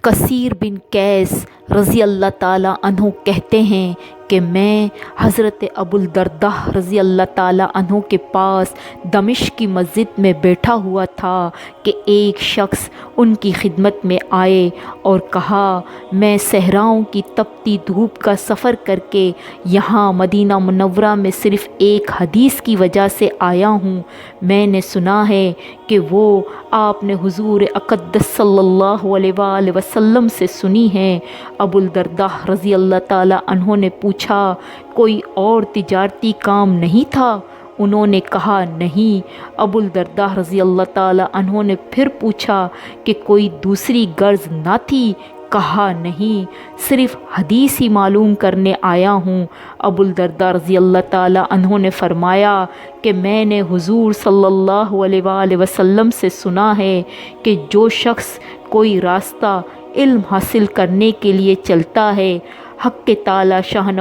کثیر بن قیس رضی اللہ تعالیٰ عنہ کہتے ہیں کہ میں حضرت ابو الدرداء رضی اللہ تعالیٰ عنہ کے پاس دمشق کی مسجد میں بیٹھا ہوا تھا کہ ایک شخص ان کی خدمت میں آئے اور کہا، میں صحراؤں کی تپتی دھوپ کا سفر کر کے یہاں مدینہ منورہ میں صرف ایک حدیث کی وجہ سے آیا ہوں۔ میں نے سنا ہے کہ وہ آپ نے حضور اقدس صلی اللہ علیہ وآلہ وسلم سے سنی ہے۔ ابو الدرداء رضی اللہ تعالیٰ عنہ نے پوچھا، کوئی اور تجارتی کام نہیں تھا؟ انہوں نے کہا نہیں۔ ابو الدرداء رضی اللہ تعالیٰ عنہ نے پھر پوچھا کہ کوئی دوسری غرض نہ تھی؟ کہا نہیں، صرف حدیث ہی معلوم کرنے آیا ہوں۔ ابو الدرداء رضی اللہ تعالیٰ عنہ نے فرمایا کہ میں نے حضور صلی اللہ علیہ وآلہ وسلم سے سنا ہے کہ جو شخص کوئی راستہ علم حاصل کرنے کے لیے چلتا ہے، حق تعالی شانہ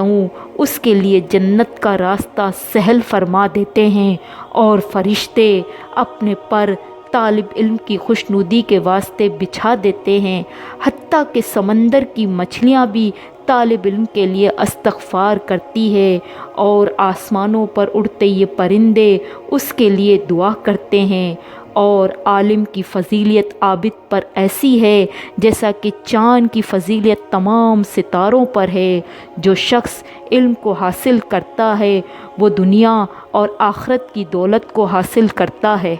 اس کے لیے جنت کا راستہ سہل فرما دیتے ہیں، اور فرشتے اپنے پر طالب علم کی خوشنودی کے واسطے بچھا دیتے ہیں، حتیٰ کہ سمندر کی مچھلیاں بھی طالب علم کے لیے استغفار کرتی ہے، اور آسمانوں پر اڑتے یہ پرندے اس کے لیے دعا کرتے ہیں۔ اور عالم کی فضیلت عابد پر ایسی ہے جیسا کہ چاند کی فضیلت تمام ستاروں پر ہے۔ جو شخص علم کو حاصل کرتا ہے وہ دنیا اور آخرت کی دولت کو حاصل کرتا ہے۔